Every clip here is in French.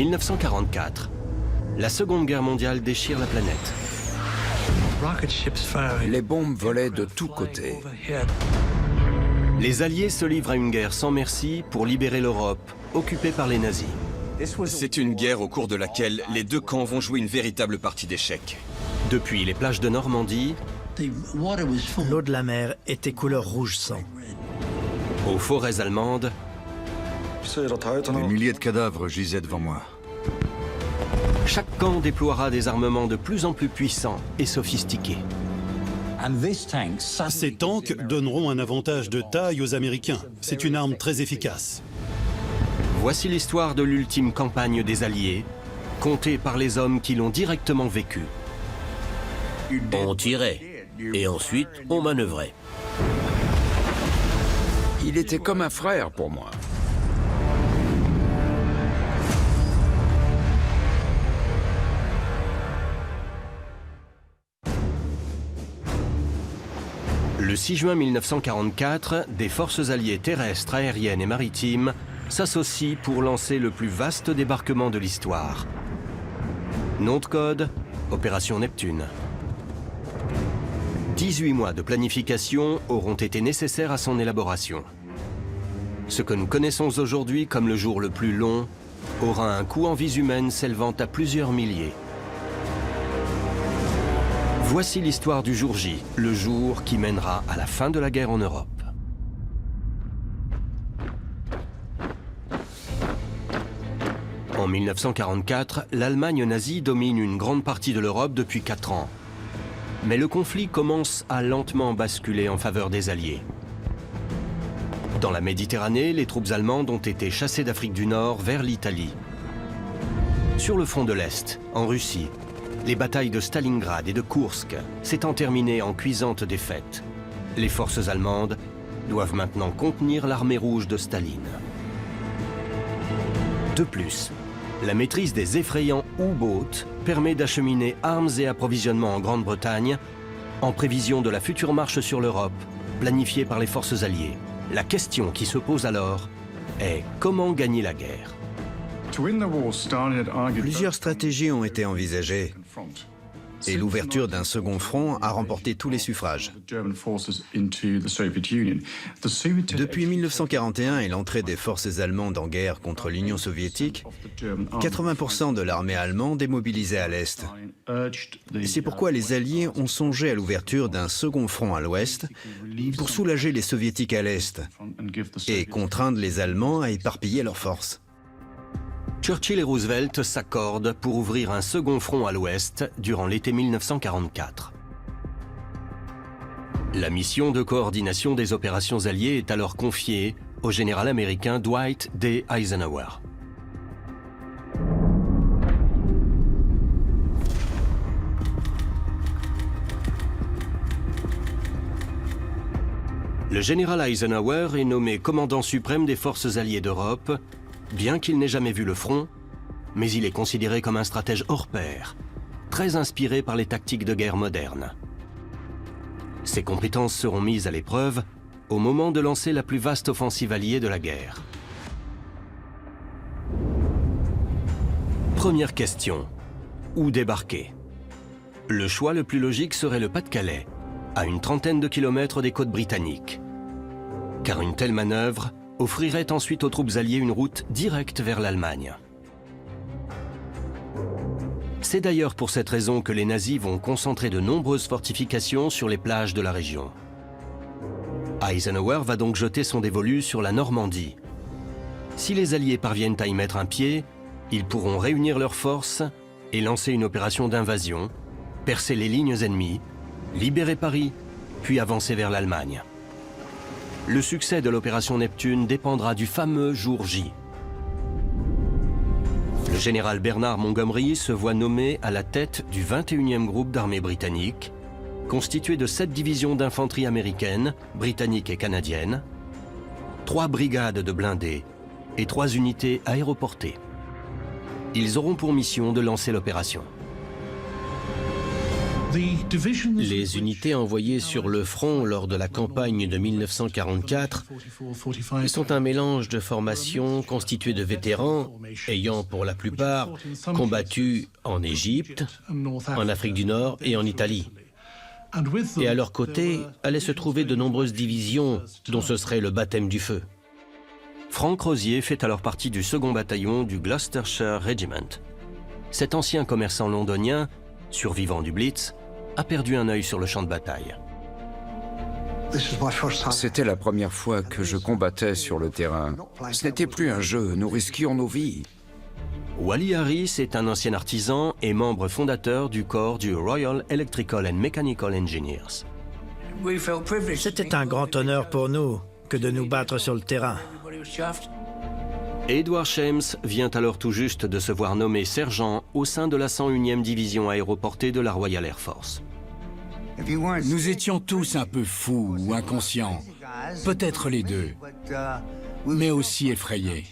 1944. La Seconde Guerre mondiale déchire la planète. Les bombes volaient de tous côtés. Les Alliés se livrent à une guerre sans merci pour libérer l'Europe, occupée par les nazis. C'est une guerre au cours de laquelle les deux camps vont jouer une véritable partie d'échecs. Depuis les plages de Normandie, L'eau de la mer était couleur rouge sang. aux forêts allemandes, Des milliers de cadavres gisaient devant moi. chaque camp déploiera des armements de plus en plus puissants et sophistiqués. Ces tanks donneront un avantage de taille aux Américains. C'est une arme très efficace. Voici l'histoire de l'ultime campagne des Alliés, contée par les hommes qui l'ont directement vécue. On tirait, et ensuite on manœuvrait. Il était comme un frère pour moi. Le 6 juin 1944, des forces alliées terrestres, aériennes et maritimes s'associent pour lancer le plus vaste débarquement de l'histoire. Nom de code, Opération Neptune. 18 mois de planification auront été nécessaires à son élaboration. Ce que nous connaissons aujourd'hui comme le jour le plus long aura un coût en vies humaines s'élevant à plusieurs milliers. Voici l'histoire du jour J, le jour qui mènera à la fin de la guerre en Europe. En 1944, l'Allemagne nazie domine une grande partie de l'Europe depuis 4 ans. Mais le conflit commence à lentement basculer en faveur des Alliés. Dans la Méditerranée, les troupes allemandes ont été chassées d'Afrique du Nord vers l'Italie. Sur le front de l'Est, en Russie, les batailles de Stalingrad et de Koursk s'étant terminées en cuisante défaite. Les forces allemandes doivent maintenant contenir l'armée rouge de Staline. De plus, la maîtrise des effrayants U-boats permet d'acheminer armes et approvisionnements en Grande-Bretagne en prévision de la future marche sur l'Europe, planifiée par les forces alliées. La question qui se pose alors est comment gagner la guerre? Plusieurs stratégies ont été envisagées et l'ouverture d'un second front a remporté tous les suffrages. Depuis 1941 et l'entrée des forces allemandes en guerre contre l'Union soviétique, 80% de l'armée allemande est mobilisée à l'Est. C'est pourquoi les Alliés ont songé à l'ouverture d'un second front à l'Ouest pour soulager les Soviétiques à l'Est et contraindre les Allemands à éparpiller leurs forces. Churchill et Roosevelt s'accordent pour ouvrir un second front à l'Ouest durant l'été 1944. La mission de coordination des opérations alliées est alors confiée au général américain Dwight D. Eisenhower. Le général Eisenhower est nommé commandant suprême des forces alliées d'Europe, bien qu'il n'ait jamais vu le front, mais il est considéré comme un stratège hors pair, très inspiré par les tactiques de guerre modernes. Ses compétences seront mises à l'épreuve au moment de lancer la plus vaste offensive alliée de la guerre. Première question, où débarquer? Le choix le plus logique serait le Pas-de-Calais, à une trentaine de kilomètres des côtes britanniques. Car une telle manœuvre offrirait ensuite aux troupes alliées une route directe vers l'Allemagne. C'est d'ailleurs pour cette raison que les nazis vont concentrer de nombreuses fortifications sur les plages de la région. Eisenhower va donc jeter son dévolu sur la Normandie. Si les Alliés parviennent à y mettre un pied, ils pourront réunir leurs forces et lancer une opération d'invasion, percer les lignes ennemies, libérer Paris, puis avancer vers l'Allemagne. Le succès de l'opération Neptune dépendra du fameux jour J. Le général Bernard Montgomery se voit nommé à la tête du 21e groupe d'armée britannique, constitué de 7 divisions d'infanterie américaines, britanniques et canadiennes, 3 brigades de blindés et 3 unités aéroportées. Ils auront pour mission de lancer l'opération. Les unités envoyées sur le front lors de la campagne de 1944 sont un mélange de formations constituées de vétérans ayant pour la plupart combattu en Égypte, en Afrique du Nord et en Italie. Et à leur côté allaient se trouver de nombreuses divisions dont ce serait le baptême du feu. Frank Rosier fait alors partie du 2e bataillon du Gloucestershire Regiment. Cet ancien commerçant londonien, survivant du Blitz, a perdu un œil sur le champ de bataille. C'était la première fois que je combattais sur le terrain. Ce n'était plus un jeu, nous risquions nos vies. Wally Harris est un ancien artisan et membre fondateur du corps du Royal Electrical and Mechanical Engineers. C'était un grand honneur pour nous que de nous battre sur le terrain. Edward Shames vient alors tout juste de se voir nommé sergent au sein de la 101e division aéroportée de la Royal Air Force. Nous étions tous un peu fous ou inconscients, peut-être les deux, mais aussi effrayés.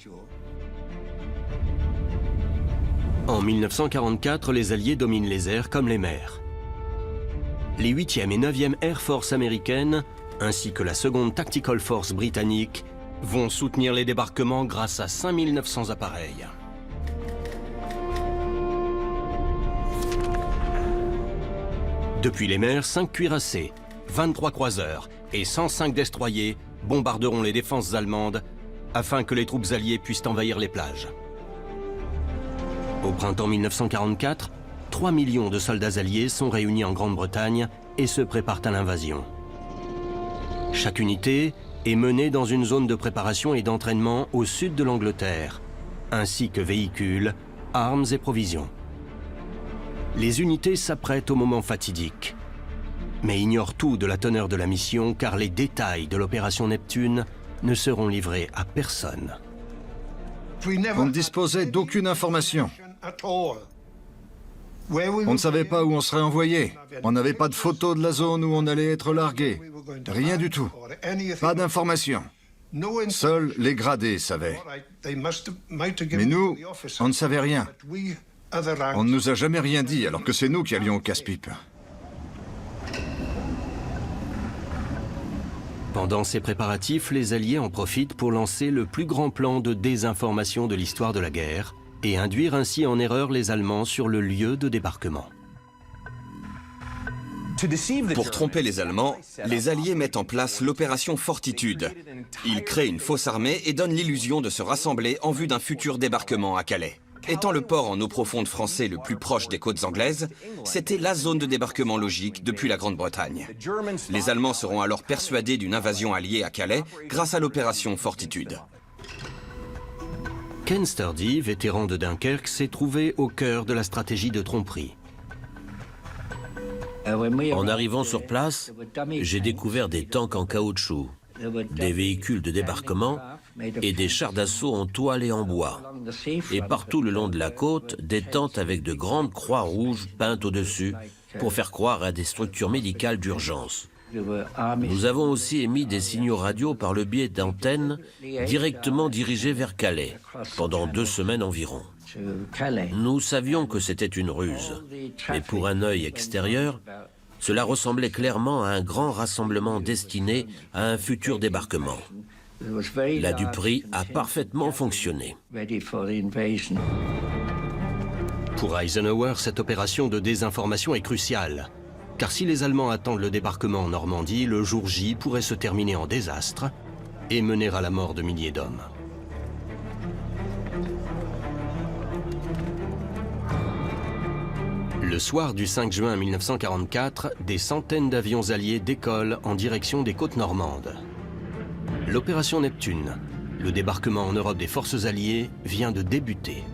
En 1944, les Alliés dominent les airs comme les mers. Les 8e et 9e Air Force américaines, ainsi que la 2nd Tactical Force britannique, vont soutenir les débarquements grâce à 5900 appareils. Depuis les mers, 5 cuirassés, 23 croiseurs et 105 destroyers bombarderont les défenses allemandes afin que les troupes alliées puissent envahir les plages. Au printemps 1944, 3 millions de soldats alliés sont réunis en Grande-Bretagne et se préparent à l'invasion. Chaque unité est menée dans une zone de préparation et d'entraînement au sud de l'Angleterre, ainsi que véhicules, armes et provisions. Les unités s'apprêtent au moment fatidique, mais ignorent tout de la teneur de la mission car les détails de l'opération Neptune ne seront livrés à personne. On ne disposait d'aucune information. On ne savait pas où on serait envoyé. On n'avait pas de photos de la zone où on allait être largué. Rien du tout. Pas d'informations. Seuls les gradés savaient. Mais nous, on ne savait rien. On ne nous a jamais rien dit, alors que c'est nous qui allions au casse-pipe. Pendant ces préparatifs, les Alliés en profitent pour lancer le plus grand plan de désinformation de l'histoire de la guerre et induire ainsi en erreur les Allemands sur le lieu de débarquement. Pour tromper les Allemands, les Alliés mettent en place l'opération Fortitude. Ils créent une fausse armée et donnent l'illusion de se rassembler en vue d'un futur débarquement à Calais. Étant le port en eau profonde français le plus proche des côtes anglaises, c'était la zone de débarquement logique depuis la Grande-Bretagne. Les Allemands seront alors persuadés d'une invasion alliée à Calais grâce à l'opération Fortitude. Ken Sturdy, vétéran de Dunkerque, s'est trouvé au cœur de la stratégie de tromperie. En arrivant sur place, j'ai découvert des tanks en caoutchouc, des véhicules de débarquement et des chars d'assaut en toile et en bois. Et partout le long de la côte, des tentes avec de grandes croix rouges peintes au-dessus pour faire croire à des structures médicales d'urgence. Nous avons aussi émis des signaux radio par le biais d'antennes directement dirigées vers Calais, pendant 2 semaines environ. Nous savions que c'était une ruse, mais pour un œil extérieur, cela ressemblait clairement à un grand rassemblement destiné à un futur débarquement. La Duperie a parfaitement fonctionné. Pour Eisenhower, cette opération de désinformation est cruciale, car si les Allemands attendent le débarquement en Normandie, le jour J pourrait se terminer en désastre et mener à la mort de milliers d'hommes. Le soir du 5 juin 1944, des centaines d'avions alliés décollent en direction des côtes normandes. L'opération Neptune, le débarquement en Europe des forces alliées, vient de débuter.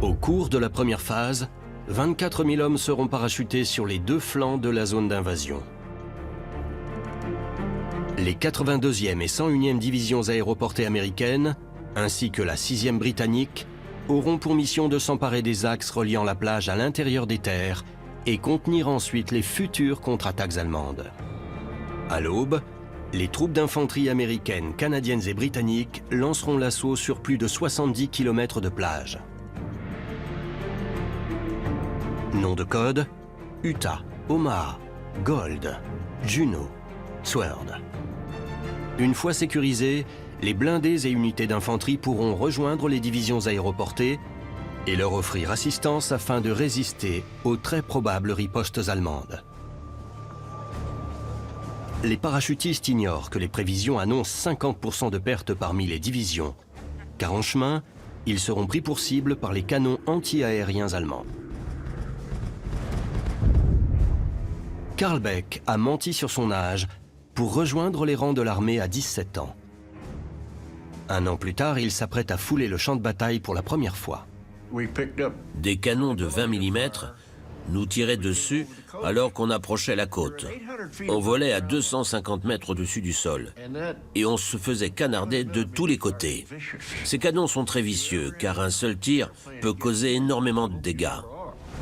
Au cours de la première phase, 24 000 hommes seront parachutés sur les 2 flancs de la zone d'invasion. Les 82e et 101e divisions aéroportées américaines, ainsi que la 6e britannique, auront pour mission de s'emparer des axes reliant la plage à l'intérieur des terres et contenir ensuite les futures contre-attaques allemandes. À l'aube, Les troupes d'infanterie américaines, canadiennes et britanniques lanceront l'assaut sur plus de 70 km de plage. Nom de code: Utah, Omaha, Gold, Juno, Sword. Une fois sécurisés, les blindés et unités d'infanterie pourront rejoindre les divisions aéroportées et leur offrir assistance afin de résister aux très probables ripostes allemandes. Les parachutistes ignorent que les prévisions annoncent 50% de pertes parmi les divisions, car en chemin, ils seront pris pour cible par les canons anti-aériens allemands. Carl Beck a menti sur son âge pour rejoindre les rangs de l'armée à 17 ans. Un an plus tard, il s'apprête à fouler le champ de bataille pour la première fois. Des canons de 20 mm nous tiraient dessus alors qu'on approchait la côte. On volait à 250 mètres au-dessus du sol et on se faisait canarder de tous les côtés. Ces canons sont très vicieux car un seul tir peut causer énormément de dégâts.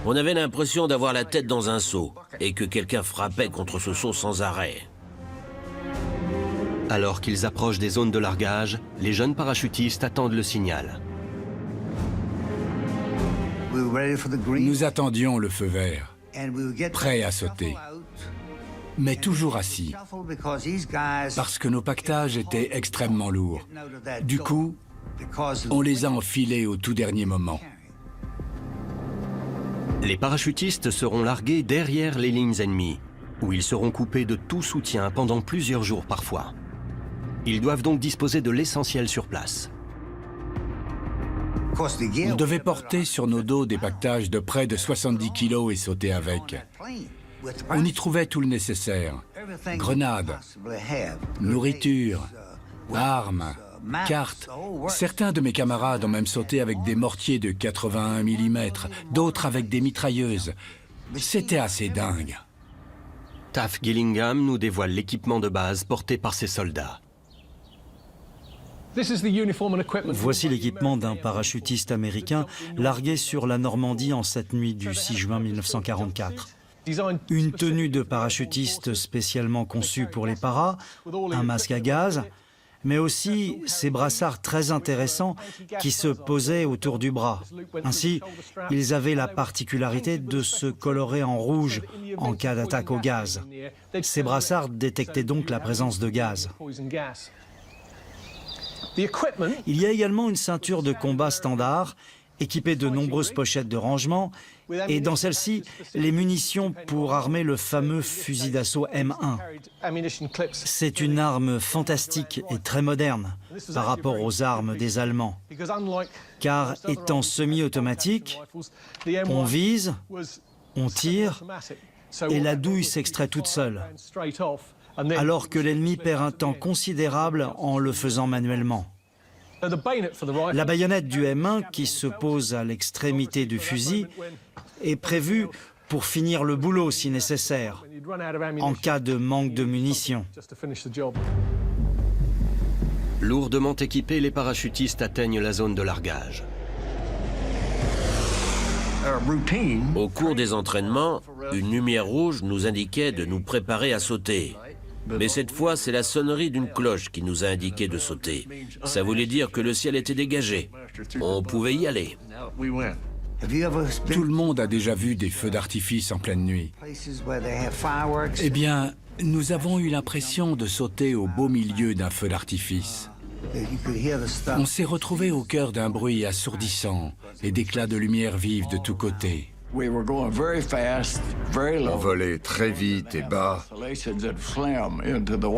On avait l'impression d'avoir la tête dans un seau et que quelqu'un frappait contre ce seau sans arrêt. Alors qu'ils approchent des zones de largage, les jeunes parachutistes attendent le signal. Nous attendions le feu vert, prêts à sauter, mais toujours assis, parce que nos pactages étaient extrêmement lourds. Du coup, on les a enfilés au tout dernier moment. Les parachutistes seront largués derrière les lignes ennemies, où ils seront coupés de tout soutien pendant plusieurs jours parfois. Ils doivent donc disposer de l'essentiel sur place. On devait porter sur nos dos des pactages de près de 70 kilos et sauter avec. On y trouvait tout le nécessaire. Grenades, nourriture, armes, cartes. Certains de mes camarades ont même sauté avec des mortiers de 81 mm, d'autres avec des mitrailleuses. C'était assez dingue. Taft Gillingham nous dévoile l'équipement de base porté par ces soldats. Voici l'équipement d'un parachutiste américain largué sur la Normandie en cette nuit du 6 juin 1944. Une tenue de parachutiste spécialement conçue pour les paras, un masque à gaz, mais aussi ces brassards très intéressants qui se posaient autour du bras. Ainsi, ils avaient la particularité de se colorer en rouge en cas d'attaque au gaz. Ces brassards détectaient donc la présence de gaz. Il y a également une ceinture de combat standard, équipée de nombreuses pochettes de rangement, et dans celle-ci, les munitions pour armer le fameux fusil d'assaut M1. C'est une arme fantastique et très moderne par rapport aux armes des Allemands, car étant semi-automatique, on vise, on tire, et la douille s'extrait toute seule, alors que l'ennemi perd un temps considérable en le faisant manuellement. La baïonnette du M1, qui se pose à l'extrémité du fusil, est prévue pour finir le boulot si nécessaire, en cas de manque de munitions. Lourdement équipés, les parachutistes atteignent la zone de largage. Au cours des entraînements, une lumière rouge nous indiquait de nous préparer à sauter. Mais cette fois, c'est la sonnerie d'une cloche qui nous a indiqué de sauter. Ça voulait dire que le ciel était dégagé. On pouvait y aller. Tout le monde a déjà vu des feux d'artifice en pleine nuit. Eh bien, nous avons eu l'impression de sauter au beau milieu d'un feu d'artifice. On s'est retrouvés au cœur d'un bruit assourdissant et d'éclats de lumière vive de tous côtés. On volait très vite et bas,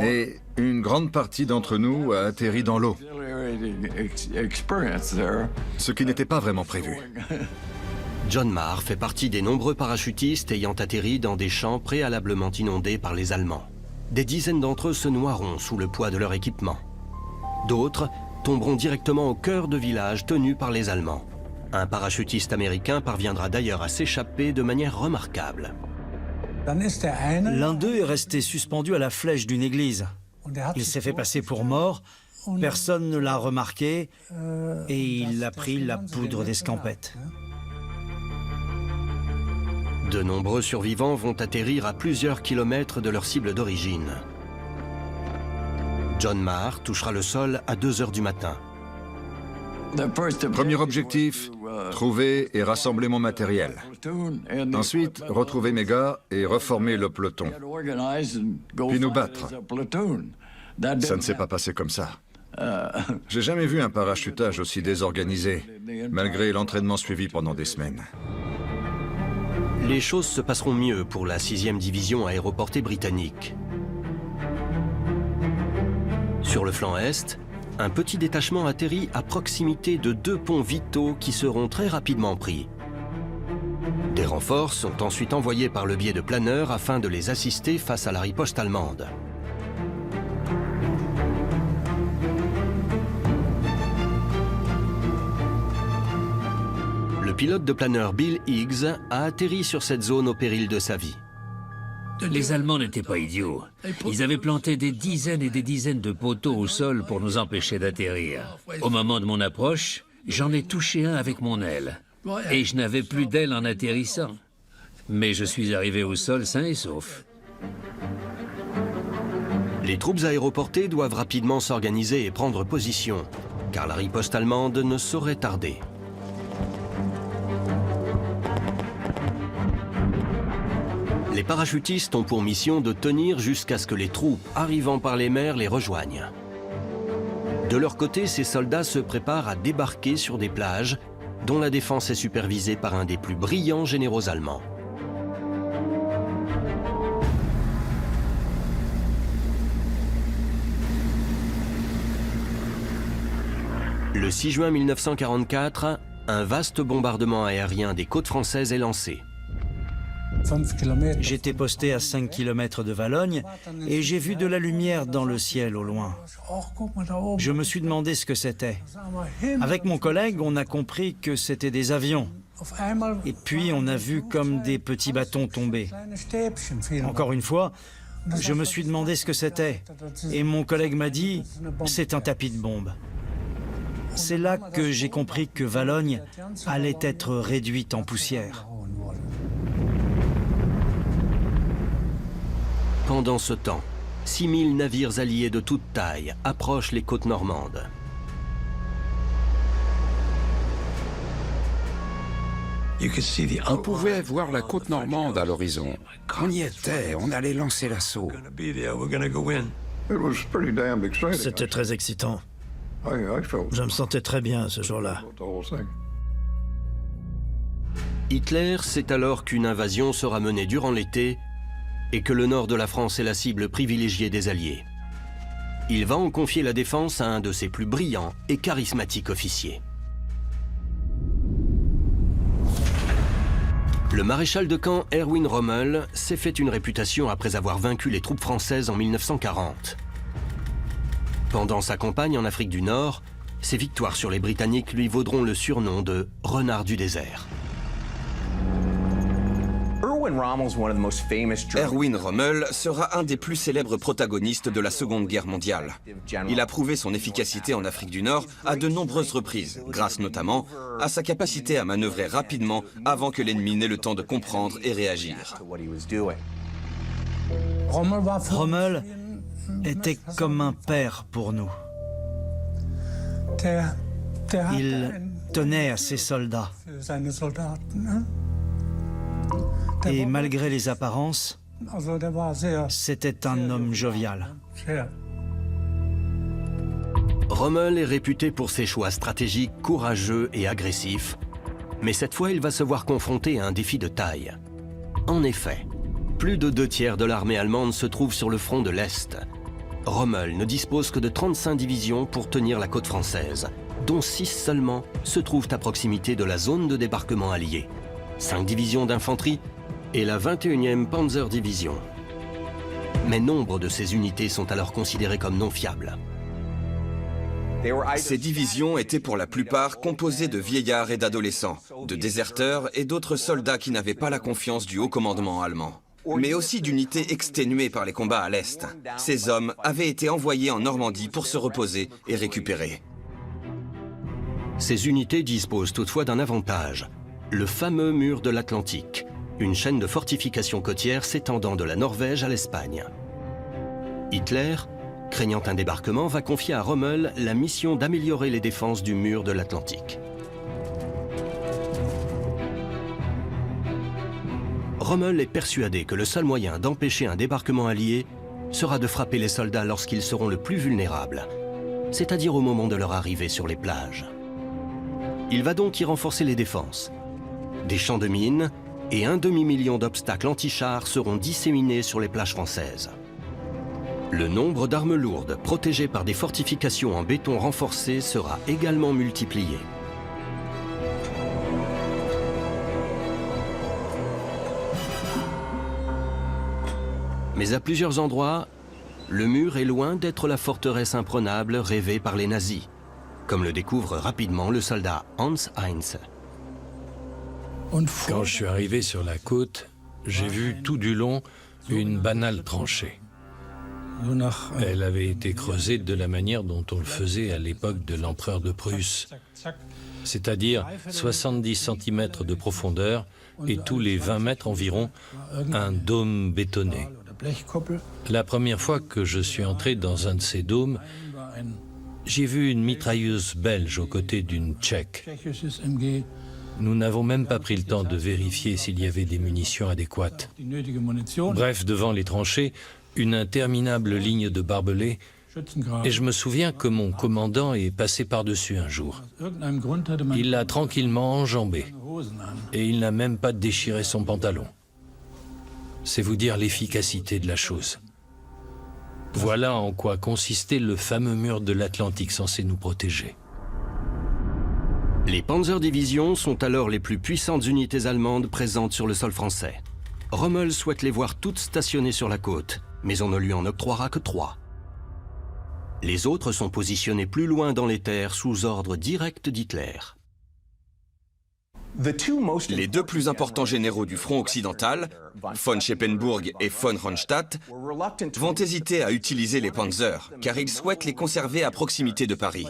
et une grande partie d'entre nous a atterri dans l'eau, ce qui n'était pas vraiment prévu. John Marr fait partie des nombreux parachutistes ayant atterri dans des champs préalablement inondés par les Allemands. Des dizaines d'entre eux se noieront sous le poids de leur équipement. D'autres tomberont directement au cœur de villages tenus par les Allemands. Un parachutiste américain parviendra d'ailleurs à s'échapper de manière remarquable. L'un d'eux est resté suspendu à la flèche d'une église. Il s'est fait passer pour mort, personne ne l'a remarqué et il a pris la poudre d'escampette. De nombreux survivants vont atterrir à plusieurs kilomètres de leur cible d'origine. John Marr touchera le sol à 2 heures du matin. Premier objectif, trouver et rassembler mon matériel. Ensuite, retrouver mes gars et reformer le peloton. Puis nous battre. Ça ne s'est pas passé comme ça. J'ai jamais vu un parachutage aussi désorganisé, malgré l'entraînement suivi pendant des semaines. Les choses se passeront mieux pour la 6e division aéroportée britannique. Sur le flanc est, un petit détachement atterrit à proximité de 2 ponts vitaux qui seront très rapidement pris. Des renforts sont ensuite envoyés par le biais de planeurs afin de les assister face à la riposte allemande. Le pilote de planeur Bill Higgs a atterri sur cette zone au péril de sa vie. Les Allemands n'étaient pas idiots. Ils avaient planté des dizaines et des dizaines de poteaux au sol pour nous empêcher d'atterrir. Au moment de mon approche, j'en ai touché un avec mon aile. Et je n'avais plus d'aile en atterrissant. Mais je suis arrivé au sol sain et sauf. Les troupes aéroportées doivent rapidement s'organiser et prendre position, car la riposte allemande ne saurait tarder. Les parachutistes ont pour mission de tenir jusqu'à ce que les troupes arrivant par les mers les rejoignent. De leur côté, ces soldats se préparent à débarquer sur des plages dont la défense est supervisée par un des plus brillants généraux allemands. Le 6 juin 1944, un vaste bombardement aérien des côtes françaises est lancé. J'étais posté à 5 km de Valognes et j'ai vu de la lumière dans le ciel au loin. Je me suis demandé ce que c'était. Avec mon collègue, on a compris que c'était des avions. Et puis on a vu comme des petits bâtons tomber. Encore une fois, je me suis demandé ce que c'était. Et mon collègue m'a dit, c'est un tapis de bombes. C'est là que j'ai compris que Valognes allait être réduite en poussière. Pendant ce temps, 6000 navires alliés de toute taille approchent les côtes normandes. On pouvait voir la côte normande à l'horizon. On y était, on allait lancer l'assaut. C'était très excitant. Je me sentais très bien ce jour-là. Hitler sait alors qu'une invasion sera menée durant l'été et que le nord de la France est la cible privilégiée des Alliés. Il va en confier la défense à un de ses plus brillants et charismatiques officiers. Le maréchal de camp Erwin Rommel s'est fait une réputation après avoir vaincu les troupes françaises en 1940. Pendant sa campagne en Afrique du Nord, ses victoires sur les Britanniques lui vaudront le surnom de « renard du désert ». Erwin Rommel sera un des plus célèbres protagonistes de la Seconde Guerre mondiale. Il a prouvé son efficacité en Afrique du Nord à de nombreuses reprises, grâce notamment à sa capacité à manœuvrer rapidement avant que l'ennemi n'ait le temps de comprendre et réagir. Rommel était comme un père pour nous. Il tenait à ses soldats. Et malgré les apparences, c'était un homme jovial. Rommel est réputé pour ses choix stratégiques courageux et agressifs, mais cette fois il va se voir confronté à un défi de taille. En effet, plus de 2/3 de l'armée allemande se trouve sur le front de l'Est. Rommel ne dispose que de 35 divisions pour tenir la côte française, dont 6 seulement se trouvent à proximité de la zone de débarquement alliée. 5 divisions d'infanterie et la 21e Panzer Division. Mais nombre de ces unités sont alors considérées comme non fiables. Ces divisions étaient pour la plupart composées de vieillards et d'adolescents, de déserteurs et d'autres soldats qui n'avaient pas la confiance du haut commandement allemand. Mais aussi d'unités exténuées par les combats à l'Est. Ces hommes avaient été envoyés en Normandie pour se reposer et récupérer. Ces unités disposent toutefois d'un avantage, le fameux mur de l'Atlantique, une chaîne de fortifications côtières s'étendant de la Norvège à l'Espagne. Hitler craignant un débarquement, va confier à Rommel la mission d'améliorer les défenses du mur de l'Atlantique. Rommel est persuadé que le seul moyen d'empêcher un débarquement allié sera de frapper les soldats lorsqu'ils seront le plus vulnérables, c'est-à-dire au moment de leur arrivée sur les plages. Il va donc y renforcer les défenses. Des champs de mines et un demi-million d'obstacles anti-chars seront disséminés sur les plages françaises. Le nombre d'armes lourdes protégées par des fortifications en béton renforcé sera également multiplié. Mais à plusieurs endroits, le mur est loin d'être la forteresse imprenable rêvée par les nazis, comme le découvre rapidement le soldat Hans Heinz. Quand je suis arrivé sur la côte, j'ai vu tout du long une banale tranchée. Elle avait été creusée de la manière dont on le faisait à l'époque de l'empereur de Prusse, c'est-à-dire 70 cm de profondeur et tous les 20 mètres environ, un dôme bétonné. La première fois que je suis entré dans un de ces dômes, j'ai vu une mitrailleuse belge aux côtés d'une tchèque. Nous n'avons même pas pris le temps de vérifier s'il y avait des munitions adéquates. Bref, devant les tranchées, une interminable ligne de barbelés, et je me souviens que mon commandant est passé par-dessus un jour. Il l'a tranquillement enjambé, et il n'a même pas déchiré son pantalon. C'est vous dire l'efficacité de la chose. Voilà en quoi consistait le fameux mur de l'Atlantique censé nous protéger. Les Panzerdivisions sont alors les plus puissantes unités allemandes présentes sur le sol français. Rommel souhaite les voir toutes stationnées sur la côte, mais on ne lui en octroiera que 3. Les autres sont positionnés plus loin dans les terres sous ordre direct d'Hitler. Les deux plus importants généraux du front occidental, von Scheppenburg et von Rundstadt, vont hésiter à utiliser les Panzers, car ils souhaitent les conserver à proximité de Paris.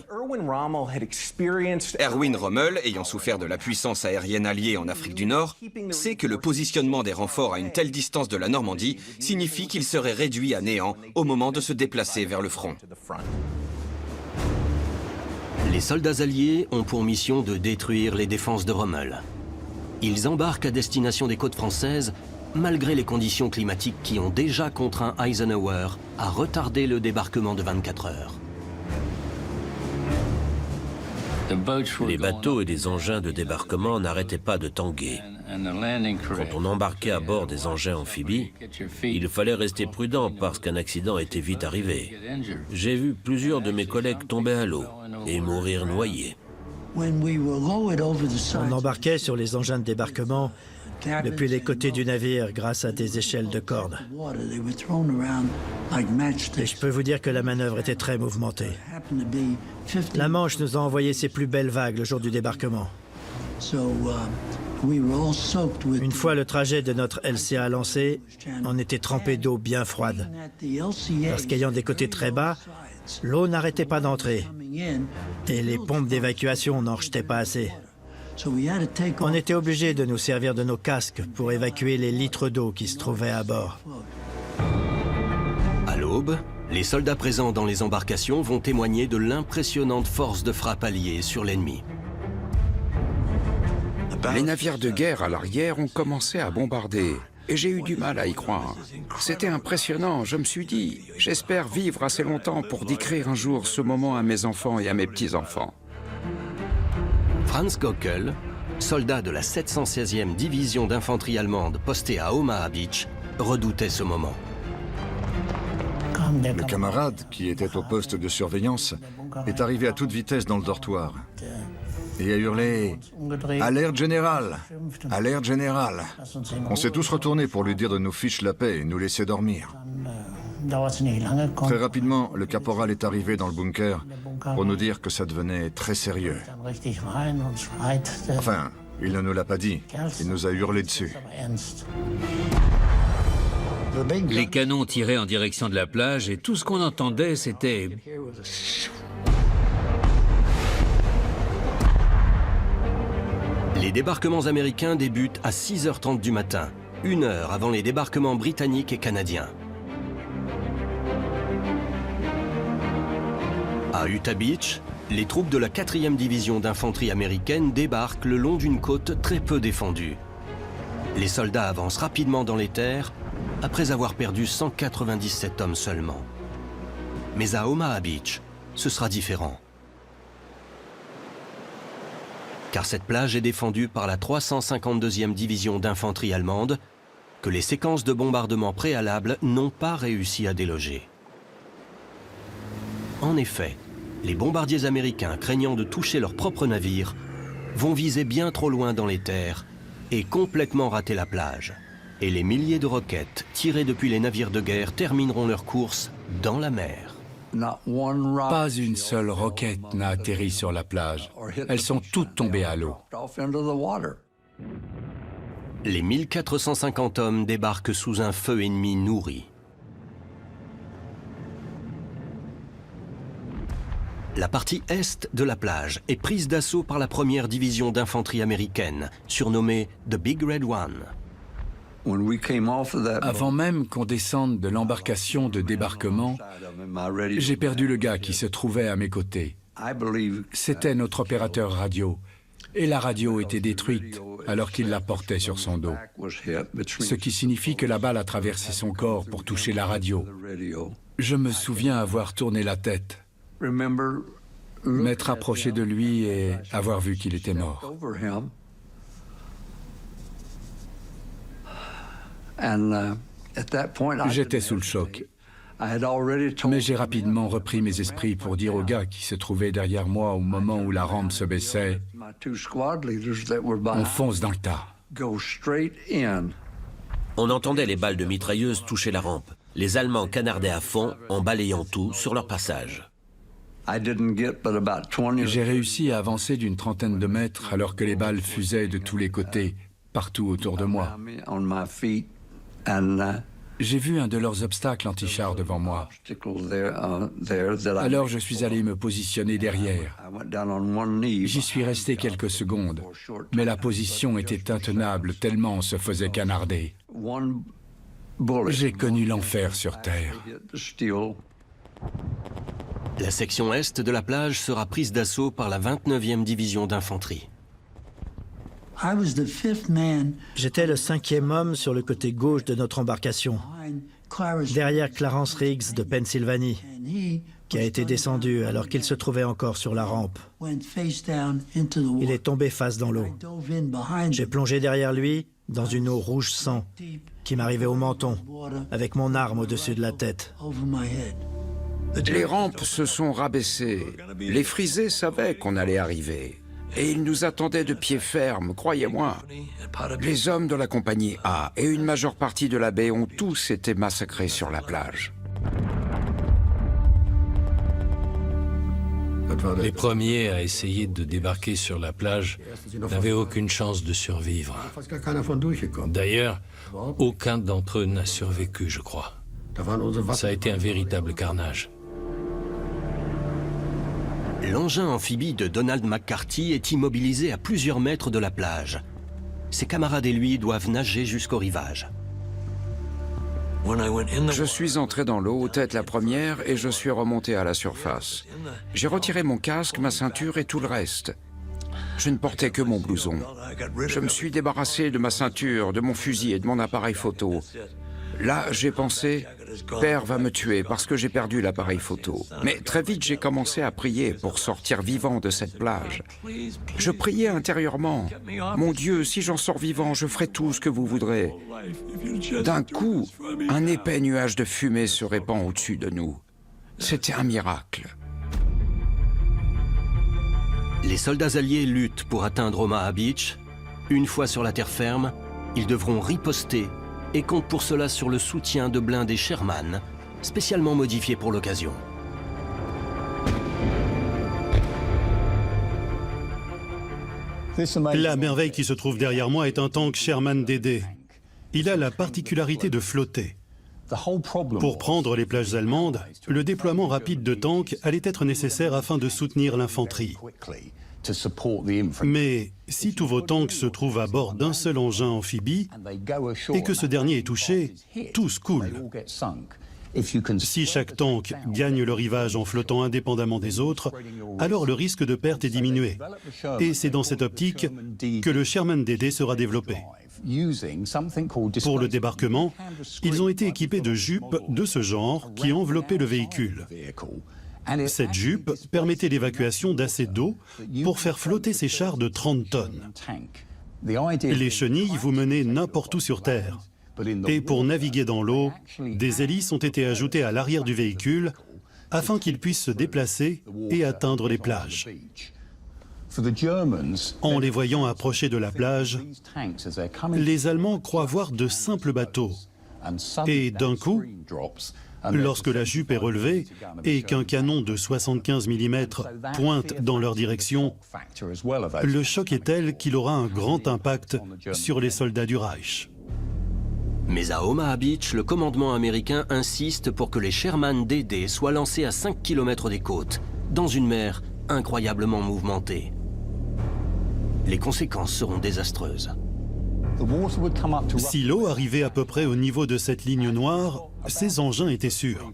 Erwin Rommel, ayant souffert de la puissance aérienne alliée en Afrique du Nord, sait que le positionnement des renforts à une telle distance de la Normandie signifie qu'ils seraient réduits à néant au moment de se déplacer vers le front. Les soldats alliés ont pour mission de détruire les défenses de Rommel. Ils embarquent à destination des côtes françaises, malgré les conditions climatiques qui ont déjà contraint Eisenhower à retarder le débarquement de 24 heures. Les bateaux et les engins de débarquement n'arrêtaient pas de tanguer. Quand on embarquait à bord des engins amphibies, il fallait rester prudent parce qu'un accident était vite arrivé. J'ai vu plusieurs de mes collègues tomber à l'eau et mourir noyés. On embarquait sur les engins de débarquement depuis les côtés du navire grâce à des échelles de corde. Et je peux vous dire que la manœuvre était très mouvementée. La Manche nous a envoyé ses plus belles vagues le jour du débarquement. Une fois le trajet de notre LCA lancé, on était trempé d'eau bien froide. Parce qu'ayant des côtés très bas, l'eau n'arrêtait pas d'entrer. Et les pompes d'évacuation n'en rejetaient pas assez. On était obligé de nous servir de nos casques pour évacuer les litres d'eau qui se trouvaient à bord. À l'aube, les soldats présents dans les embarcations vont témoigner de l'impressionnante force de frappe alliée sur l'ennemi. Les navires de guerre à l'arrière ont commencé à bombarder. Et j'ai eu du mal à y croire. C'était impressionnant, je me suis dit, j'espère vivre assez longtemps pour décrire un jour ce moment à mes enfants et à mes petits-enfants. Franz Gockel, soldat de la 716e division d'infanterie allemande postée à Omaha Beach, redoutait ce moment. Le camarade, qui était au poste de surveillance, est arrivé à toute vitesse dans le dortoir et a hurlé « Alerte générale! Alerte générale !» On s'est tous retournés pour lui dire de nous fiche la paix et nous laisser dormir. Très rapidement, le caporal est arrivé dans le bunker pour nous dire que ça devenait très sérieux. Enfin, il ne nous l'a pas dit, il nous a hurlé dessus. Les canons tiraient en direction de la plage et tout ce qu'on entendait, c'était... Les débarquements américains débutent à 6h30 du matin, 1 heure avant les débarquements britanniques et canadiens. À Utah Beach, les troupes de la 4e division d'infanterie américaine débarquent le long d'une côte très peu défendue. Les soldats avancent rapidement dans les terres après avoir perdu 197 hommes seulement. Mais à Omaha Beach, ce sera différent. Car cette plage est défendue par la 352e division d'infanterie allemande que les séquences de bombardement préalables n'ont pas réussi à déloger. En effet, les bombardiers américains, craignant de toucher leurs propres navires, vont viser bien trop loin dans les terres et complètement rater la plage. Et les milliers de roquettes tirées depuis les navires de guerre termineront leur course dans la mer. Pas une seule roquette n'a atterri sur la plage. Elles sont toutes tombées à l'eau. Les 1450 hommes débarquent sous un feu ennemi nourri. La partie est de la plage est prise d'assaut par la 1re division d'infanterie américaine, surnommée The Big Red One. Avant même qu'on descende de l'embarcation de débarquement, j'ai perdu le gars qui se trouvait à mes côtés. C'était notre opérateur radio, et la radio était détruite alors qu'il la portait sur son dos. Ce qui signifie que la balle a traversé son corps pour toucher la radio. Je me souviens avoir tourné la tête, m'être approché de lui et avoir vu qu'il était mort. J'étais sous le choc. Mais j'ai rapidement repris mes esprits pour dire aux gars qui se trouvaient derrière moi au moment où la rampe se baissait, on fonce dans le tas. On entendait les balles de mitrailleuses toucher la rampe. Les Allemands canardaient à fond en balayant tout sur leur passage. J'ai réussi à avancer d'une trentaine de mètres alors que les balles fusaient de tous les côtés, partout autour de moi. J'ai vu un de leurs obstacles anti-chars devant moi. Alors je suis allé me positionner derrière. J'y suis resté quelques secondes, mais la position était intenable tellement on se faisait canarder. J'ai connu l'enfer sur Terre. La section est de la plage sera prise d'assaut par la 29e division d'infanterie. J'étais le 5e homme sur le côté gauche de notre embarcation, derrière Clarence Riggs de Pennsylvanie, qui a été descendu alors qu'il se trouvait encore sur la rampe. Il est tombé face dans l'eau. J'ai plongé derrière lui dans une eau rouge sang qui m'arrivait au menton, avec mon arme au-dessus de la tête. Les rampes se sont rabaissées. Les frisés savaient qu'on allait arriver. Et ils nous attendaient de pied ferme, croyez-moi. Les hommes de la compagnie A et une majeure partie de la baie ont tous été massacrés sur la plage. Les premiers à essayer de débarquer sur la plage n'avaient aucune chance de survivre. D'ailleurs, aucun d'entre eux n'a survécu, je crois. Ça a été un véritable carnage. L'engin amphibie de Donald McCarthy est immobilisé à plusieurs mètres de la plage. Ses camarades et lui doivent nager jusqu'au rivage. Je suis entré dans l'eau, tête la première, et je suis remonté à la surface. J'ai retiré mon casque, ma ceinture et tout le reste. Je ne portais que mon blouson. Je me suis débarrassé de ma ceinture, de mon fusil et de mon appareil photo. Là, j'ai pensé, Père va me tuer parce que j'ai perdu l'appareil photo. Mais très vite, j'ai commencé à prier pour sortir vivant de cette plage. Je priais intérieurement. Mon Dieu, si j'en sors vivant, je ferai tout ce que vous voudrez. D'un coup, un épais nuage de fumée se répand au-dessus de nous. C'était un miracle. Les soldats alliés luttent pour atteindre Omaha Beach. Une fois sur la terre ferme, ils devront riposter et comptent pour cela sur le soutien de blindés Sherman, spécialement modifiés pour l'occasion. La merveille qui se trouve derrière moi est un tank Sherman DD. Il a la particularité de flotter. Pour prendre les plages allemandes, le déploiement rapide de tanks allait être nécessaire afin de soutenir l'infanterie. Mais si tous vos tanks se trouvent à bord d'un seul engin amphibie et que ce dernier est touché, tous coulent. Si chaque tank gagne le rivage en flottant indépendamment des autres, alors le risque de perte est diminué. Et c'est dans cette optique que le Sherman DD sera développé. Pour le débarquement, ils ont été équipés de jupes de ce genre qui enveloppaient le véhicule. Cette jupe permettait l'évacuation d'assez d'eau pour faire flotter ces chars de 30 tonnes. Les chenilles vous menaient n'importe où sur Terre. Et pour naviguer dans l'eau, des hélices ont été ajoutées à l'arrière du véhicule afin qu'ils puissent se déplacer et atteindre les plages. En les voyant approcher de la plage, les Allemands croient voir de simples bateaux. Et d'un coup, lorsque la jupe est relevée et qu'un canon de 75 mm pointe dans leur direction, le choc est tel qu'il aura un grand impact sur les soldats du Reich. Mais à Omaha Beach, le commandement américain insiste pour que les Sherman DD soient lancés à 5 km des côtes, dans une mer incroyablement mouvementée. Les conséquences seront désastreuses. Si l'eau arrivait à peu près au niveau de cette ligne noire, ces engins étaient sûrs.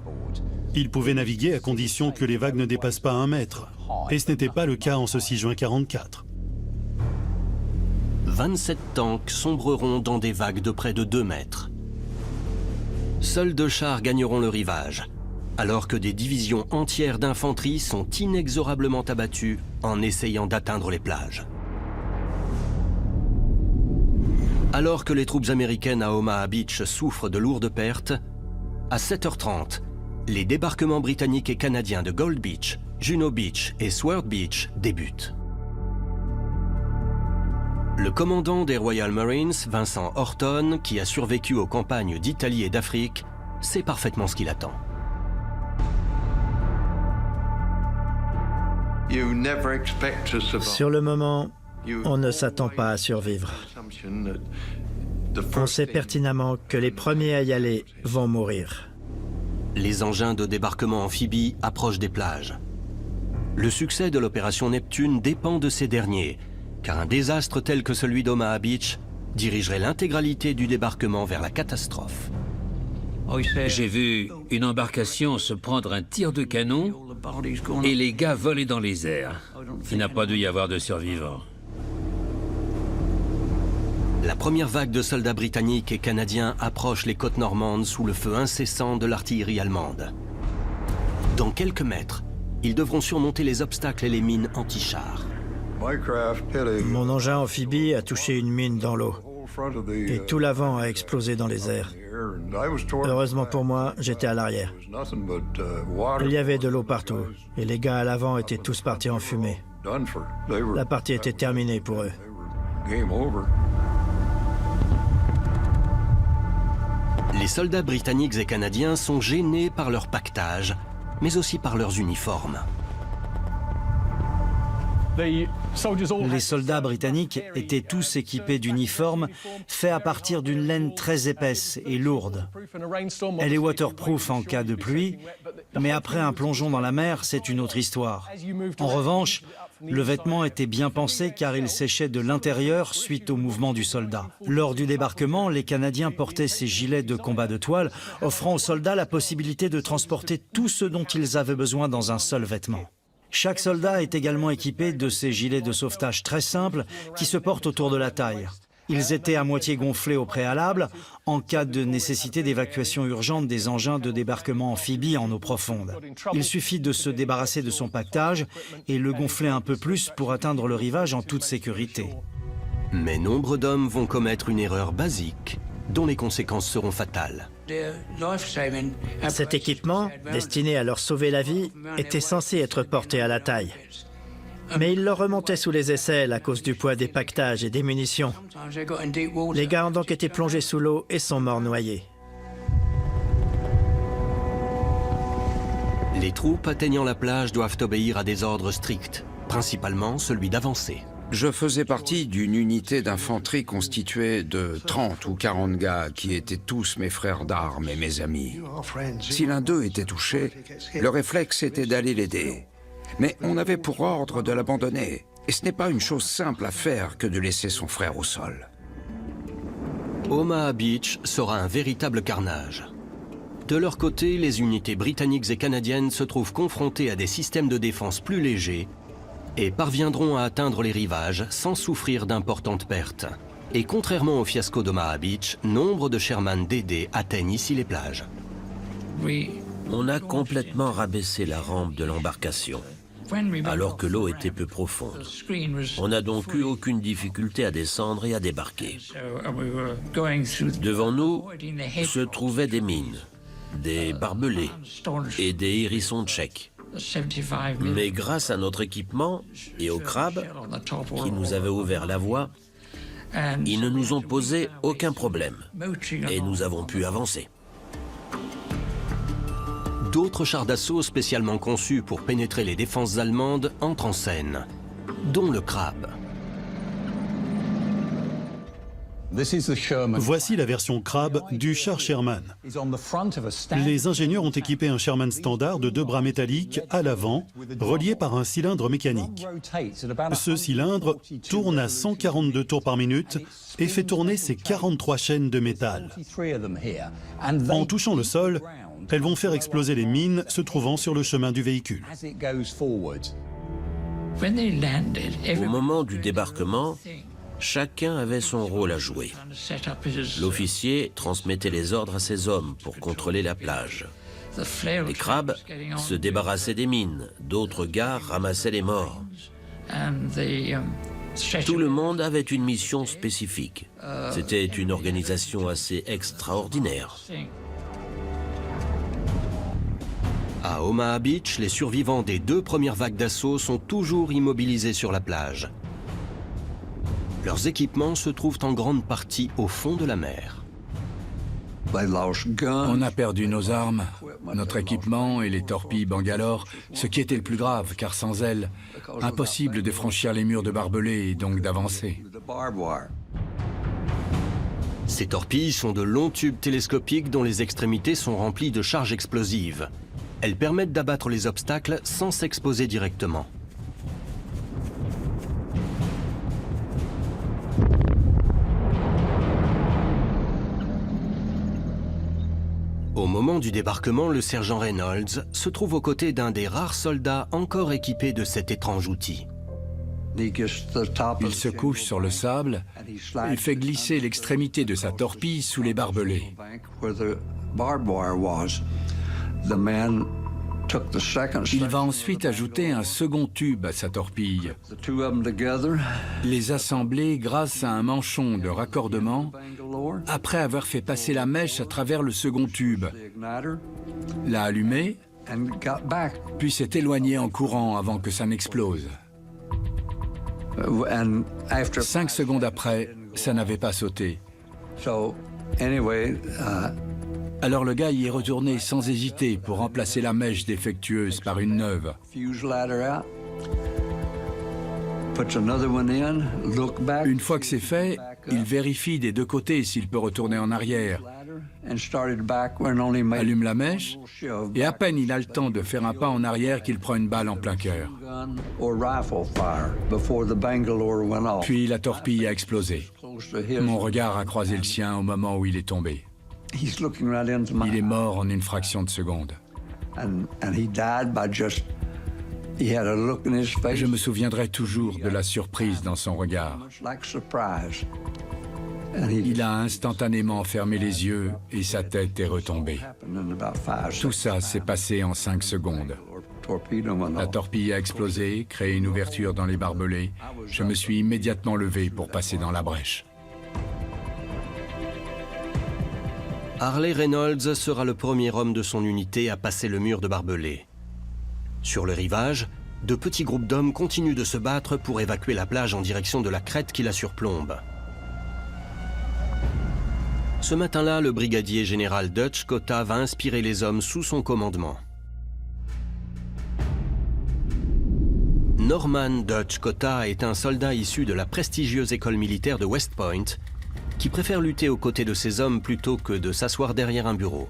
Ils pouvaient naviguer à condition que les vagues ne dépassent pas 1 mètre. Et ce n'était pas le cas en ce 6 juin 1944. 27 tanks sombreront dans des vagues de près de 2 mètres. Seuls 2 chars gagneront le rivage, alors que des divisions entières d'infanterie sont inexorablement abattues en essayant d'atteindre les plages. Alors que les troupes américaines à Omaha Beach souffrent de lourdes pertes, à 7h30, les débarquements britanniques et canadiens de Gold Beach, Juno Beach et Sword Beach débutent. Le commandant des Royal Marines, Vincent Horton, qui a survécu aux campagnes d'Italie et d'Afrique, sait parfaitement ce qu'il attend. Sur le moment, on ne s'attend pas à survivre. On sait pertinemment que les premiers à y aller vont mourir. Les engins de débarquement amphibie approchent des plages. Le succès de l'opération Neptune dépend de ces derniers, car un désastre tel que celui d'Omaha Beach dirigerait l'intégralité du débarquement vers la catastrophe. J'ai vu une embarcation se prendre un tir de canon et les gars voler dans les airs. Il n'a pas dû y avoir de survivants. La première vague de soldats britanniques et canadiens approche les côtes normandes sous le feu incessant de l'artillerie allemande. Dans quelques mètres, ils devront surmonter les obstacles et les mines anti-chars. Mon engin amphibie a touché une mine dans l'eau et tout l'avant a explosé dans les airs. Heureusement pour moi, j'étais à l'arrière. Il y avait de l'eau partout et les gars à l'avant étaient tous partis en fumée. La partie était terminée pour eux. Les soldats britanniques et canadiens sont gênés par leur pactage, mais aussi par leurs uniformes. Les soldats britanniques étaient tous équipés d'uniformes faits à partir d'une laine très épaisse et lourde. Elle est waterproof en cas de pluie, mais après un plongeon dans la mer, c'est une autre histoire. En revanche, le vêtement était bien pensé car il séchait de l'intérieur suite au mouvement du soldat. Lors du débarquement, les Canadiens portaient ces gilets de combat de toile, offrant aux soldats la possibilité de transporter tout ce dont ils avaient besoin dans un seul vêtement. Chaque soldat est également équipé de ces gilets de sauvetage très simples qui se portent autour de la taille. Ils étaient à moitié gonflés au préalable en cas de nécessité d'évacuation urgente des engins de débarquement amphibie en eau profonde. Il suffit de se débarrasser de son pactage et le gonfler un peu plus pour atteindre le rivage en toute sécurité. Mais nombre d'hommes vont commettre une erreur basique dont les conséquences seront fatales. Cet équipement, destiné à leur sauver la vie, était censé être porté à la taille. Mais il leur remontait sous les aisselles à cause du poids des pactages et des munitions. Les gars ont donc été plongés sous l'eau et sont morts noyés. Les troupes atteignant la plage doivent obéir à des ordres stricts, principalement celui d'avancer. Je faisais partie d'une unité d'infanterie constituée de 30 ou 40 gars qui étaient tous mes frères d'armes et mes amis. Si l'un d'eux était touché, le réflexe était d'aller l'aider. Mais on avait pour ordre de l'abandonner. Et ce n'est pas une chose simple à faire que de laisser son frère au sol. Omaha Beach sera un véritable carnage. De leur côté, les unités britanniques et canadiennes se trouvent confrontées à des systèmes de défense plus légers et parviendront à atteindre les rivages sans souffrir d'importantes pertes. Et contrairement au fiasco d'Omaha Beach, nombre de Sherman DD atteignent ici les plages. On a complètement rabaissé la rampe de l'embarcation, alors que l'eau était peu profonde. On n'a donc eu aucune difficulté à descendre et à débarquer. Devant nous se trouvaient des mines, des barbelés et des hérissons tchèques. Mais grâce à notre équipement et aux crabes, qui nous avaient ouvert la voie, ils ne nous ont posé aucun problème et nous avons pu avancer. D'autres chars d'assaut spécialement conçus pour pénétrer les défenses allemandes entrent en scène, dont le Crab. Voici la version Crab du char Sherman. Les ingénieurs ont équipé un Sherman standard de 2 bras métalliques à l'avant, reliés par un cylindre mécanique. Ce cylindre tourne à 142 tours par minute et fait tourner ses 43 chaînes de métal. En touchant le sol, elles vont faire exploser les mines se trouvant sur le chemin du véhicule. Au moment du débarquement, chacun avait son rôle à jouer. L'officier transmettait les ordres à ses hommes pour contrôler la plage. Les crabes se débarrassaient des mines, d'autres gars ramassaient les morts. Tout le monde avait une mission spécifique. C'était une organisation assez extraordinaire. À Omaha Beach, les survivants des 2 premières vagues d'assaut sont toujours immobilisés sur la plage. Leurs équipements se trouvent en grande partie au fond de la mer. On a perdu nos armes, notre équipement et les torpilles Bangalore, ce qui était le plus grave, car sans elles, impossible de franchir les murs de barbelés et donc d'avancer. Ces torpilles sont de longs tubes télescopiques dont les extrémités sont remplies de charges explosives. Elles permettent d'abattre les obstacles sans s'exposer directement. Au moment du débarquement, le sergent Reynolds se trouve aux côtés d'un des rares soldats encore équipés de cet étrange outil. Il se couche sur le sable et fait glisser l'extrémité de sa torpille sous les barbelés. Il va ensuite ajouter un second tube à sa torpille, les assembler grâce à un manchon de raccordement après avoir fait passer la mèche à travers le second tube, l'a allumé, puis s'est éloigné en courant avant que ça n'explose. 5 secondes après, ça n'avait pas sauté. Alors le gars y est retourné sans hésiter pour remplacer la mèche défectueuse par une neuve. Une fois que c'est fait, il vérifie des 2 côtés s'il peut retourner en arrière, allume la mèche, et à peine il a le temps de faire un pas en arrière qu'il prend une balle en plein cœur. Puis la torpille a explosé. Mon regard a croisé le sien au moment où il est tombé. Il est mort en une fraction de seconde. Je me souviendrai toujours de la surprise dans son regard. Il a instantanément fermé les yeux et sa tête est retombée. Tout ça s'est passé en 5 secondes. La torpille a explosé, créé une ouverture dans les barbelés. Je me suis immédiatement levé pour passer dans la brèche. Harley Reynolds sera le premier homme de son unité à passer le mur de barbelés. Sur le rivage, de petits groupes d'hommes continuent de se battre pour évacuer la plage en direction de la crête qui la surplombe. Ce matin-là, le brigadier général Dutch Cotta va inspirer les hommes sous son commandement. Norman Dutch Cotta est un soldat issu de la prestigieuse école militaire de West Point qui préfère lutter aux côtés de ses hommes plutôt que de s'asseoir derrière un bureau.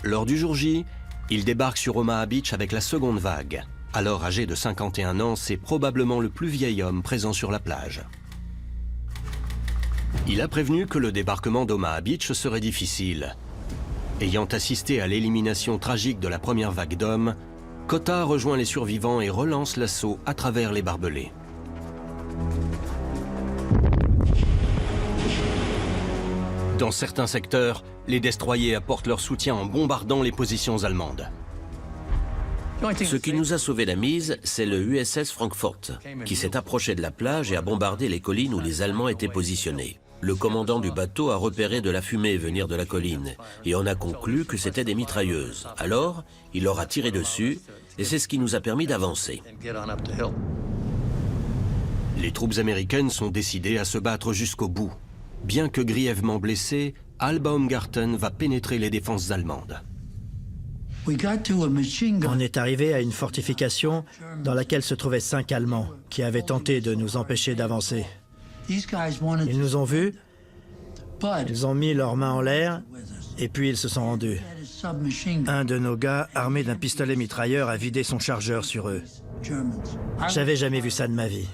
Lors du jour J, il débarque sur Omaha Beach avec la seconde vague. Alors âgé de 51 ans, c'est probablement le plus vieil homme présent sur la plage. Il a prévenu que le débarquement d'Omaha Beach serait difficile. Ayant assisté à l'élimination tragique de la première vague d'hommes, Cotta rejoint les survivants et relance l'assaut à travers les barbelés. Dans certains secteurs, les destroyers apportent leur soutien en bombardant les positions allemandes. Ce qui nous a sauvé la mise, c'est le USS Frankfurt, qui s'est approché de la plage et a bombardé les collines où les Allemands étaient positionnés. Le commandant du bateau a repéré de la fumée venir de la colline et on a conclu que c'était des mitrailleuses. Alors, il leur a tiré dessus et c'est ce qui nous a permis d'avancer. Les troupes américaines sont décidées à se battre jusqu'au bout. Bien que grièvement blessé, Al Baumgarten va pénétrer les défenses allemandes. On est arrivé à une fortification dans laquelle se trouvaient 5 Allemands qui avaient tenté de nous empêcher d'avancer. Ils nous ont vus, ils ont mis leurs mains en l'air et puis ils se sont rendus. Un de nos gars, armé d'un pistolet mitrailleur, a vidé son chargeur sur eux. J'avais jamais vu ça de ma vie.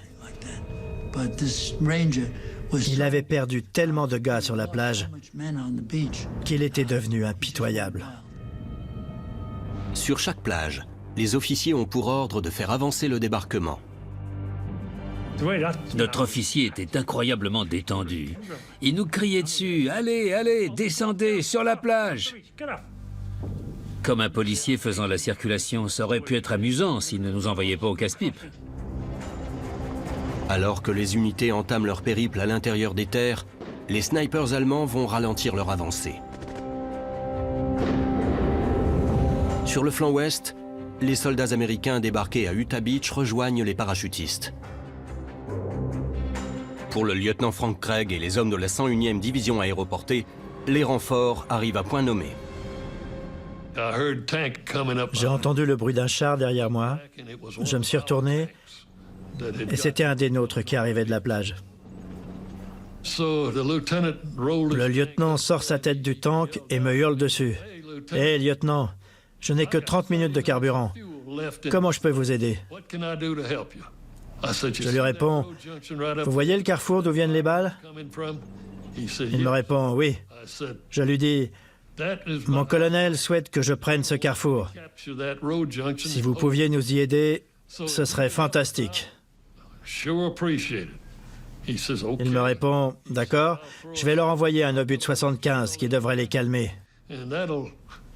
Il avait perdu tellement de gars sur la plage qu'il était devenu impitoyable. Sur chaque plage, les officiers ont pour ordre de faire avancer le débarquement. Notre officier était incroyablement détendu. Il nous criait dessus « Allez, allez, descendez, sur la plage !» Comme un policier faisant la circulation, ça aurait pu être amusant s'il ne nous envoyait pas au casse-pipe. Alors que les unités entament leur périple à l'intérieur des terres, les snipers allemands vont ralentir leur avancée. Sur le flanc ouest, les soldats américains débarqués à Utah Beach rejoignent les parachutistes. Pour le lieutenant Frank Craig et les hommes de la 101e division aéroportée, les renforts arrivent à point nommé. J'ai entendu le bruit d'un char derrière moi. Je me suis retourné et c'était un des nôtres qui arrivait de la plage. Le lieutenant sort sa tête du tank et me hurle dessus. « Hé, lieutenant, je n'ai que 30 minutes de carburant. Comment je peux vous aider ?» Je lui réponds, « Vous voyez le carrefour d'où viennent les balles ?» Il me répond, « Oui. » Je lui dis, « Mon colonel souhaite que je prenne ce carrefour. Si vous pouviez nous y aider, ce serait fantastique. » Il me répond, « D'accord, je vais leur envoyer un obus de 75 qui devrait les calmer. »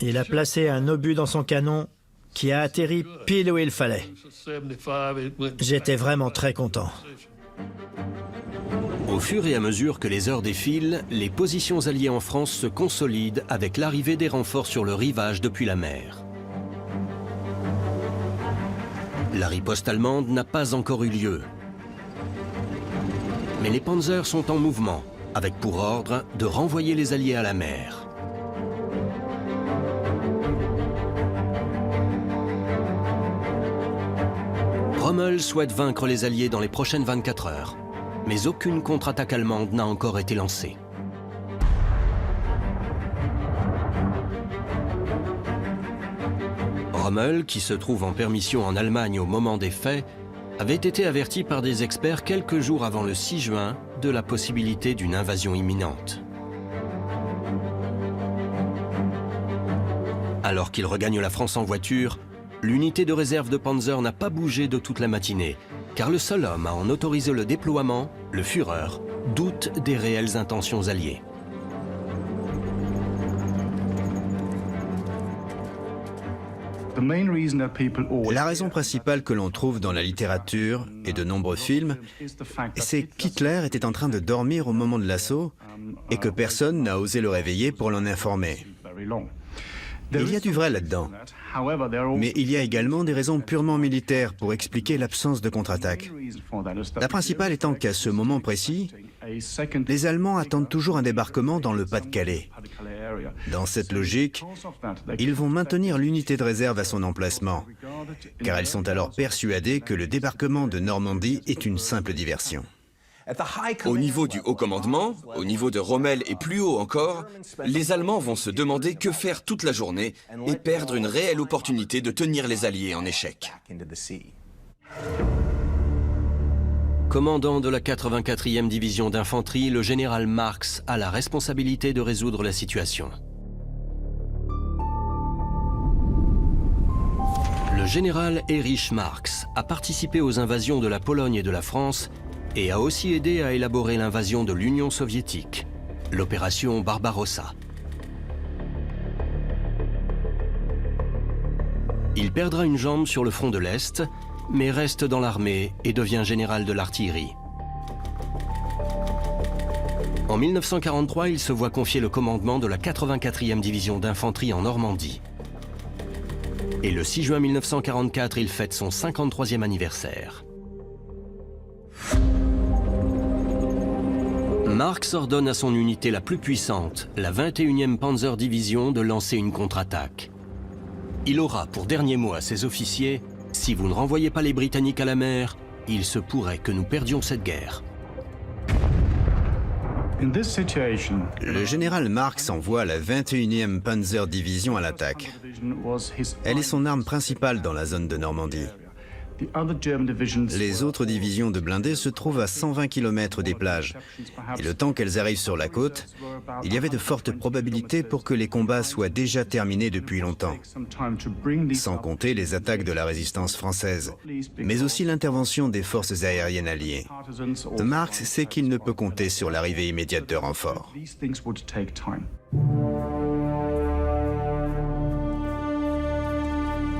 Il a placé un obus dans son canon qui a atterri pile où il fallait. J'étais vraiment très content. Au fur et à mesure que les heures défilent, les positions alliées en France se consolident avec l'arrivée des renforts sur le rivage depuis la mer. La riposte allemande n'a pas encore eu lieu. Mais les Panzers sont en mouvement, avec pour ordre de renvoyer les Alliés à la mer. Rommel souhaite vaincre les Alliés dans les prochaines 24 heures, mais aucune contre-attaque allemande n'a encore été lancée. Rommel, qui se trouve en permission en Allemagne au moment des faits, avait été averti par des experts quelques jours avant le 6 juin de la possibilité d'une invasion imminente. Alors qu'il regagne la France en voiture, l'unité de réserve de Panzer n'a pas bougé de toute la matinée, car le seul homme à en autoriser le déploiement, le Führer, doute des réelles intentions alliées. La raison principale que l'on trouve dans la littérature et de nombreux films, c'est qu'Hitler était en train de dormir au moment de l'assaut et que personne n'a osé le réveiller pour l'en informer. Il y a du vrai là-dedans, mais il y a également des raisons purement militaires pour expliquer l'absence de contre-attaque. La principale étant qu'à ce moment précis, les Allemands attendent toujours un débarquement dans le Pas-de-Calais. Dans cette logique, ils vont maintenir l'unité de réserve à son emplacement, car ils sont alors persuadés que le débarquement de Normandie est une simple diversion. Au niveau du haut commandement, au niveau de Rommel et plus haut encore, les Allemands vont se demander que faire toute la journée et perdre une réelle opportunité de tenir les Alliés en échec. Commandant de la 84e division d'infanterie, le général Marx a la responsabilité de résoudre la situation. général Erich Marx a participé aux invasions de la Pologne et de la France et a aussi aidé à élaborer l'invasion de l'Union soviétique, l'opération Barbarossa. Il perdra une jambe sur le front de l'Est, mais reste dans l'armée et devient général de l'artillerie. En 1943, il se voit confier le commandement de la 84e division d'infanterie en Normandie. Et le 6 juin 1944, il fête son 53e anniversaire. Marx ordonne à son unité la plus puissante, la 21e Panzer Division, de lancer une contre-attaque. Il aura pour dernier mot à ses officiers: « Si vous ne renvoyez pas les Britanniques à la mer, il se pourrait que nous perdions cette guerre. » Le général Marx envoie la 21e Panzer Division à l'attaque. Elle est son arme principale dans la zone de Normandie. Les autres divisions de blindés se trouvent à 120 km des plages. Et le temps qu'elles arrivent sur la côte, il y avait de fortes probabilités pour que les combats soient déjà terminés depuis longtemps. Sans compter les attaques de la résistance française, mais aussi l'intervention des forces aériennes alliées. Marx sait qu'il ne peut compter sur l'arrivée immédiate de renforts.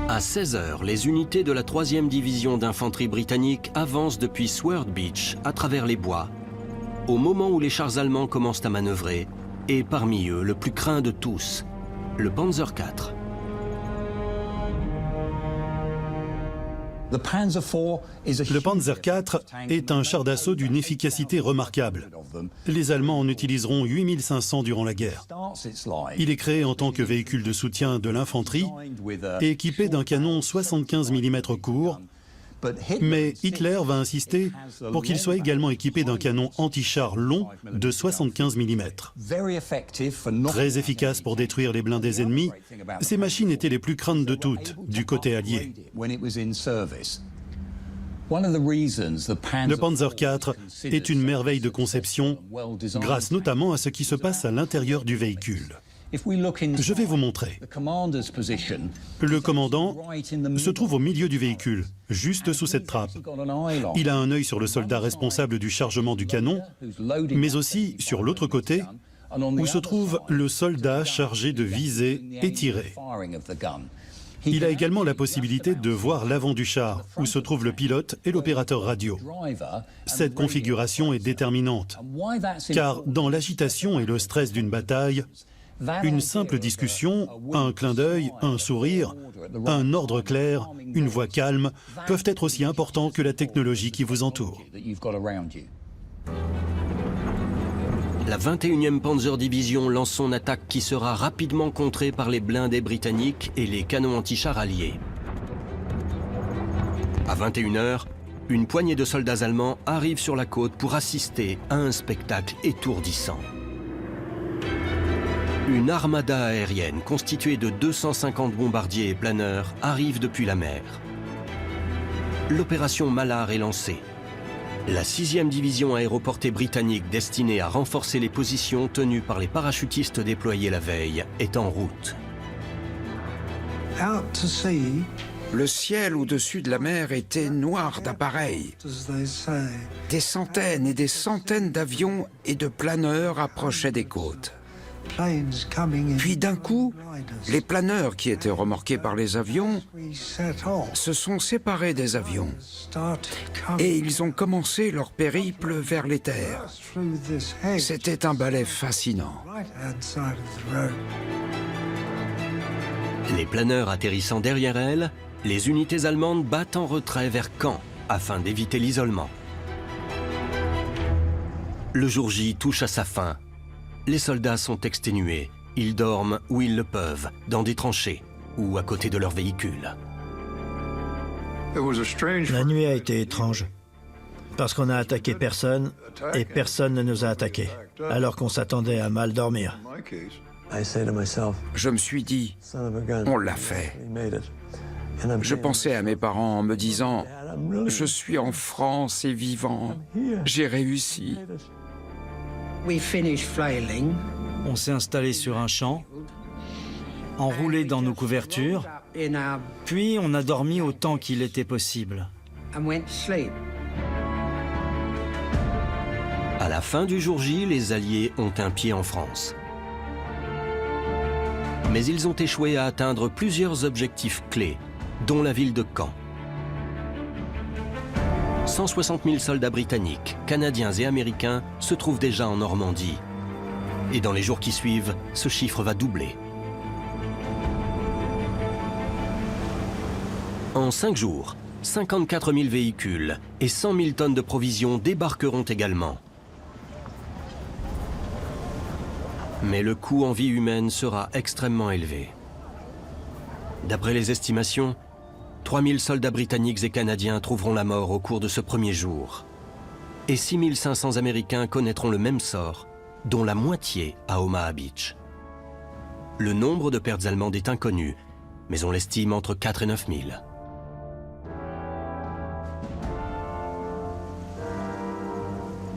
À 16h, les unités de la 3e division d'infanterie britannique avancent depuis Sword Beach à travers les bois, au moment où les chars allemands commencent à manœuvrer, et parmi eux, le plus craint de tous, le Panzer IV. Le Panzer IV est un char d'assaut d'une efficacité remarquable. Les Allemands en utiliseront 8500 durant la guerre. Il est créé en tant que véhicule de soutien de l'infanterie et équipé d'un canon 75 mm court, mais Hitler va insister pour qu'il soit également équipé d'un canon anti-char long de 75 mm. Très efficace pour détruire les blindés ennemis, ces machines étaient les plus craintes de toutes du côté allié. Le Panzer IV est une merveille de conception, grâce notamment à ce qui se passe à l'intérieur du véhicule. Je vais vous montrer. Le commandant se trouve au milieu du véhicule, juste sous cette trappe. Il a un œil sur le soldat responsable du chargement du canon, mais aussi sur l'autre côté, où se trouve le soldat chargé de viser et tirer. Il a également la possibilité de voir l'avant du char, où se trouve le pilote et l'opérateur radio. Cette configuration est déterminante, car dans l'agitation et le stress d'une bataille, une simple discussion, un clin d'œil, un sourire, un ordre clair, une voix calme peuvent être aussi importants que la technologie qui vous entoure. La 21e Panzer Division lance son attaque qui sera rapidement contrée par les blindés britanniques et les canons anti-chars alliés. À 21h, une poignée de soldats allemands arrive sur la côte pour assister à un spectacle étourdissant. Une armada aérienne constituée de 250 bombardiers et planeurs arrive depuis la mer. L'opération Malhar est lancée. La 6e division aéroportée britannique destinée à renforcer les positions tenues par les parachutistes déployés la veille est en route. Le ciel au-dessus de la mer était noir d'appareils. Des centaines et des centaines d'avions et de planeurs approchaient des côtes. Puis d'un coup, les planeurs qui étaient remorqués par les avions se sont séparés des avions et ils ont commencé leur périple vers les terres. C'était un ballet fascinant. Les planeurs atterrissant derrière elles, les unités allemandes battent en retrait vers Caen afin d'éviter l'isolement. Le jour J touche à sa fin. Les soldats sont exténués. Ils dorment où ils le peuvent, dans des tranchées ou à côté de leurs véhicules. La nuit a été étrange, parce qu'on n'a attaqué personne et personne ne nous a attaqués, alors qu'on s'attendait à mal dormir. Je me suis dit, on l'a fait. Je pensais à mes parents en me disant, je suis en France et vivant, j'ai réussi. On s'est installé sur un champ, enroulé dans nos couvertures, Puis on a dormi autant qu'il était possible. À la fin du jour J, les Alliés ont un pied en France. Mais ils ont échoué à atteindre plusieurs objectifs clés, dont la ville de Caen. 160 000 soldats britanniques, canadiens et américains se trouvent déjà en Normandie. Et dans les jours qui suivent, ce chiffre va doubler. En 5 jours, 54 000 véhicules et 100 000 tonnes de provisions débarqueront également. Mais le coût en vie humaine sera extrêmement élevé. D'après les estimations, 3 000 soldats britanniques et canadiens trouveront la mort au cours de ce premier jour. Et 6 500 Américains connaîtront le même sort, dont la moitié à Omaha Beach. Le nombre de pertes allemandes est inconnu, mais on l'estime entre 4 et 9 000.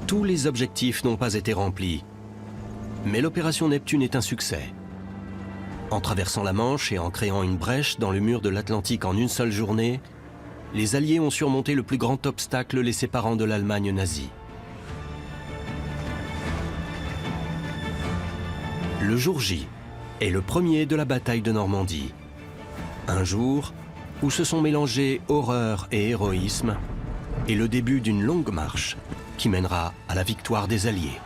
Tous les objectifs n'ont pas été remplis, mais l'opération Neptune est un succès. En traversant la Manche et en créant une brèche dans le mur de l'Atlantique en une seule journée, les Alliés ont surmonté le plus grand obstacle les séparant de l'Allemagne nazie. Le jour J est le premier de la bataille de Normandie. Un jour où se sont mélangés horreur et héroïsme, et le début d'une longue marche qui mènera à la victoire des Alliés.